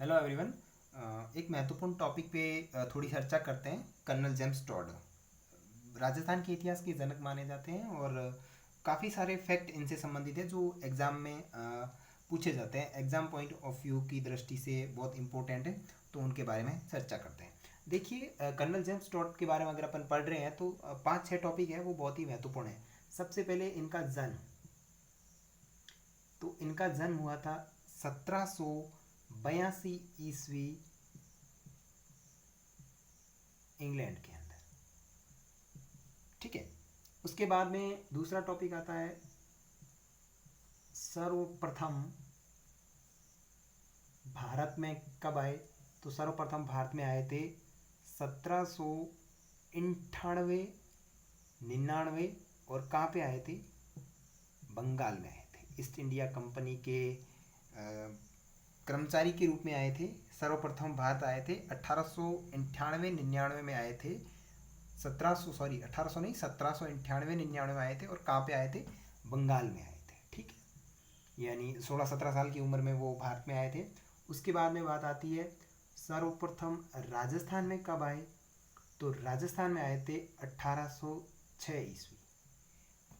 Hello everyone. एक महत्वपूर्ण topic पे थोड़ी चर्चा करते हैं। कर्नल जेम्स टॉड राजस्थान के इतिहास के जनक माने जाते हैं और काफ़ी सारे फैक्ट इनसे संबंधित है जो एग्ज़ाम में पूछे जाते हैं। एग्ज़ाम पॉइंट ऑफ व्यू की दृष्टि से बहुत इंपॉर्टेंट है, तो उनके बारे में चर्चा करते हैं। देखिए, कर्नल जेम्स टॉड के बारे में अगर अपन पढ़ रहे हैं तो पाँच छः टॉपिक है वो बहुत ही महत्वपूर्ण है। सबसे पहले इनका जन्म। तो इनका जन्म हुआ था 1782 ईस्वी इंग्लैंड के अंदर। ठीक है। उसके बाद में दूसरा टॉपिक आता है सर्वप्रथम भारत में कब आए। तो सर्वप्रथम भारत में आए थे 1798 99। और कहाँ पे आए थे? बंगाल में आए थे। ईस्ट इंडिया कंपनी के कर्मचारी के रूप में आए थे। सर्वप्रथम भारत आए थे 1898 99 में आए थे। 1800 नहीं, 1798 99 में आए थे। और कहाँ पे आए थे? बंगाल में आए थे। ठीक है, यानी 16-17 साल की उम्र में वो भारत में आए थे। उसके बाद में बात आती है सर्वप्रथम राजस्थान में कब आए। तो राजस्थान में आए थे 1806 ईस्वी।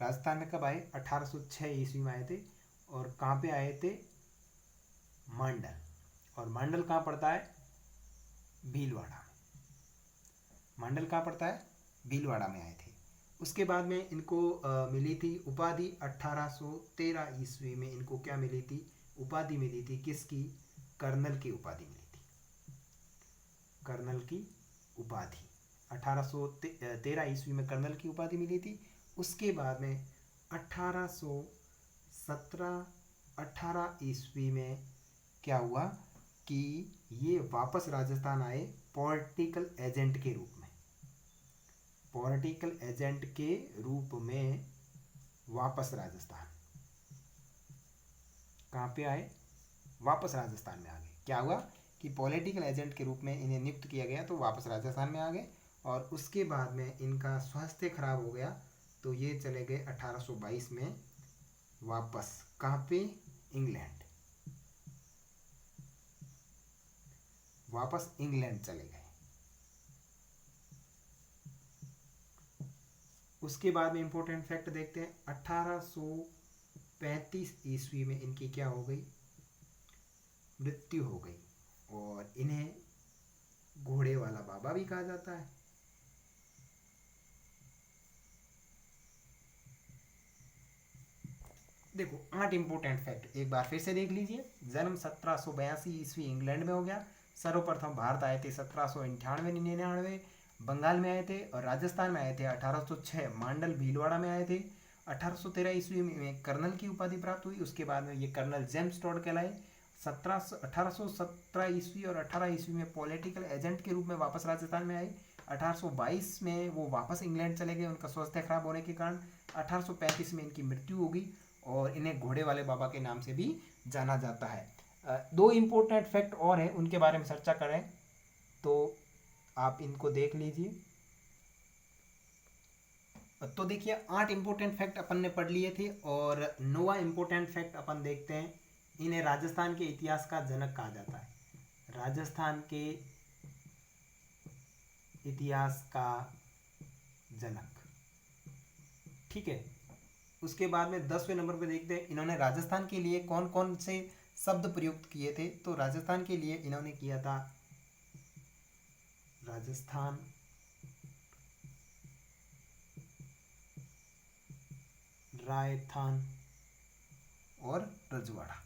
राजस्थान में कब आए? 1806 ईस्वी में आए थे। और कहाँ पे आए थे? मांडल। और मांडल कहाँ पड़ता है? भीलवाड़ा। मांडल कहाँ पड़ता है? भीलवाड़ा में आए थे। उसके बाद में इनको मिली थी उपाधि 1813 ईस्वी में। इनको क्या मिली थी? उपाधि मिली थी। किसकी? कर्नल की उपाधि मिली थी। कर्नल की उपाधि 1813 ईस्वी में कर्नल की उपाधि मिली थी। उसके बाद में 1818 ईस्वी में क्या हुआ कि ये वापस राजस्थान आए पॉलिटिकल एजेंट के रूप में। पॉलिटिकल एजेंट के रूप में वापस राजस्थान। कहाँ पे आए? वापस राजस्थान में आ गए। क्या हुआ कि पॉलिटिकल एजेंट के रूप में इन्हें नियुक्त किया गया, तो वापस राजस्थान में आ गए। और उसके बाद में इनका स्वास्थ्य खराब हो गया, तो ये चले गए 1822 में वापस। कहाँ पे? इंग्लैंड। वापस इंग्लैंड चले गए। उसके बाद में इंपॉर्टेंट फैक्ट देखते हैं। 1835 ईस्वी में इनकी क्या हो गई? मृत्यु हो गई। और इन्हें घोड़े वाला बाबा भी कहा जाता है। देखो, 8 इंपॉर्टेंट फैक्ट एक बार फिर से देख लीजिए। जन्म 1782 ईस्वी इंग्लैंड में हो गया। सर्वप्रथम भारत आए थे 1798 बंगाल में आए थे। और राजस्थान में आए थे 1806 मांडल भीलवाड़ा में आए थे। 1813 ईस्वी में कर्नल की उपाधि प्राप्त हुई। उसके बाद में ये कर्नल जेम्स टॉड कहलाए। 1817 ईस्वी और 18 ईस्वी में पॉलिटिकल एजेंट के रूप में वापस राजस्थान में आए। 1822 में वो वापस इंग्लैंड चले गए उनका स्वास्थ्य खराब होने के कारण। 1835 में इनकी मृत्यु हो गई। और इन्हें घोड़े वाले बाबा के नाम से भी जाना जाता है। दो इम्पोर्टेंट फैक्ट और हैं, उनके बारे में चर्चा करें तो आप इनको देख लीजिए। तो देखिए, 8 इंपॉर्टेंट फैक्ट अपन ने पढ़ लिए थे। और 9वां इंपॉर्टेंट फैक्ट अपन देखते हैं। इन्हें राजस्थान के इतिहास का जनक कहा जाता है। राजस्थान के इतिहास का जनक। ठीक है। उसके बाद में 10वें नंबर पे देखते हैं इन्होंने राजस्थान के लिए कौन कौन से शब्द प्रयुक्त किए थे। तो राजस्थान के लिए इन्होंने किया था राजस्थान, रायथान और रजवाड़ा।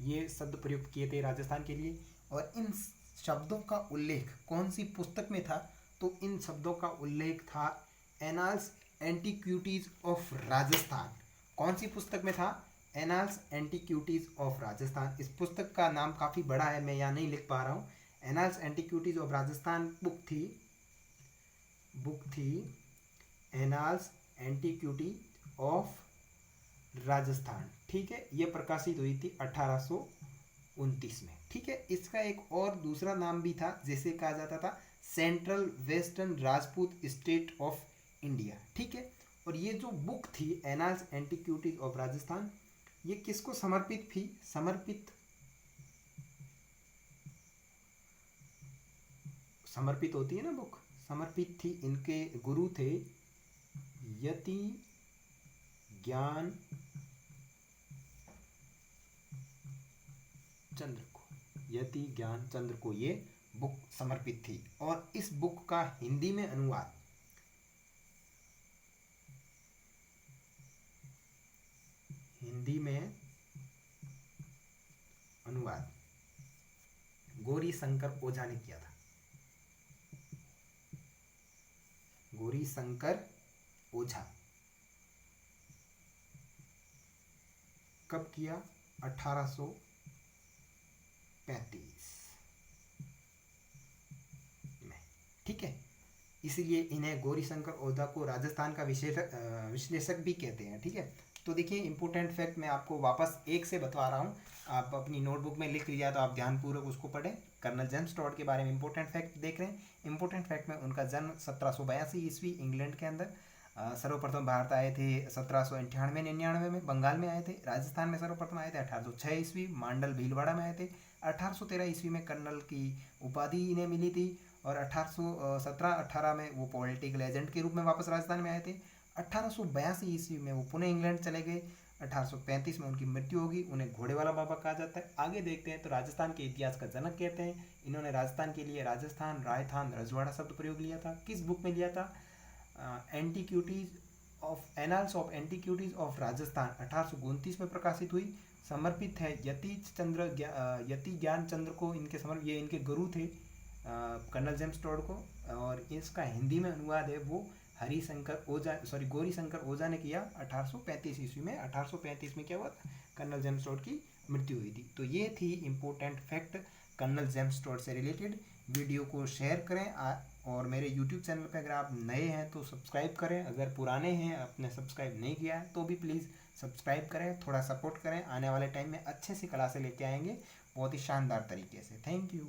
ये शब्द प्रयुक्त किए थे राजस्थान के लिए। और इन शब्दों का उल्लेख कौन सी पुस्तक में था? तो इन शब्दों का उल्लेख था एनाल्स एंटीक्विटीज ऑफ राजस्थान। कौन सी पुस्तक में था? Annals antiquities of Rajasthan. इस पुस्तक का नाम काफ़ी बड़ा है, मैं यहाँ नहीं लिख पा रहा हूँ। Annals antiquities of Rajasthan book थी एनाल्स एंटीक्विटी ऑफ राजस्थान। ठीक है, ये प्रकाशित हुई थी 1829 में। ठीक है। इसका एक और दूसरा नाम भी था, जिसे कहा जाता था central western Rajput state of India. ठीक है। और ये जो बुक थी एनाल्स एंटीक्विटीज ऑफ राजस्थान, ये किसको समर्पित थी? समर्पित समर्पित होती है ना बुक, समर्पित थी, इनके गुरु थे यति ज्ञान चंद्र को, यति ज्ञान चंद्र को ये बुक समर्पित थी। और इस बुक का हिंदी में अनुवाद गौरी शंकर ओझा ने किया था। गौरी शंकर ओझा कब किया? 1835 में, ठीक है। इसीलिए इन्हें गौरीशंकर ओझा को राजस्थान का विश्लेषक भी कहते हैं, ठीक है। तो देखिए इंपॉर्टेंट फैक्ट मैं आपको वापस एक से बता रहा हूँ, आप अपनी नोटबुक में लिख लिया तो आप ध्यानपूर्वक उसको पढ़ें। कर्नल जेम्स टॉड के बारे में इंपॉर्टेंट फैक्ट देख रहे हैं। इंपॉर्टेंट फैक्ट में उनका जन्म 1782 ईस्वी इंग्लैंड के अंदर, सर्वप्रथम भारत आए थे 1798-99 में, बंगाल में आए थे, राजस्थान में सर्वप्रथम आए थे 1806 ईस्वी, मांडल भीलवाड़ा में आए थे, 1813 ईस्वी में कर्नल की उपाधि इन्हें मिली थी, और 1817-18 में वो पॉलिटिकल एजेंट के रूप में वापस राजस्थान में आए थे। 1882 ईस्वी में वो पुणे इंग्लैंड चले गए। 1835 में उनकी मृत्यु होगी। उन्हें घोड़े वाला बाबा कहा जाता है। आगे देखते हैं तो राजस्थान के इतिहास का जनक कहते हैं। इन्होंने राजस्थान के लिए राजस्थान, रायथान, रजवाड़ा शब्द प्रयोग लिया था। किस बुक में लिया था? एनाल्स ऑफ एंटीक्यूटीज ऑफ राजस्थान 1829 में प्रकाशित हुई। समर्पित है यति ज्ञान चंद्र को, इनके समर्पित, ये इनके गुरु थे कर्नल जेम्स टॉड को। और इसका हिंदी में अनुवाद है वो गौरी शंकर ओझा ने किया 1835 ईस्वी में। 1835 में क्या हुआ? कर्नल जेम्स टॉड की मृत्यु हुई थी। तो ये थी important fact Colonel James Tod से रिलेटेड। वीडियो को शेयर करें और मेरे यूट्यूब चैनल पर अगर आप नए हैं तो सब्सक्राइब करें। अगर पुराने हैं, आपने सब्सक्राइब नहीं किया है तो भी प्लीज़ सब्सक्राइब करें, थोड़ा सपोर्ट करें। आने वाले टाइम में अच्छे से क्लासें लेके आएंगे बहुत ही शानदार तरीके से। Thank you.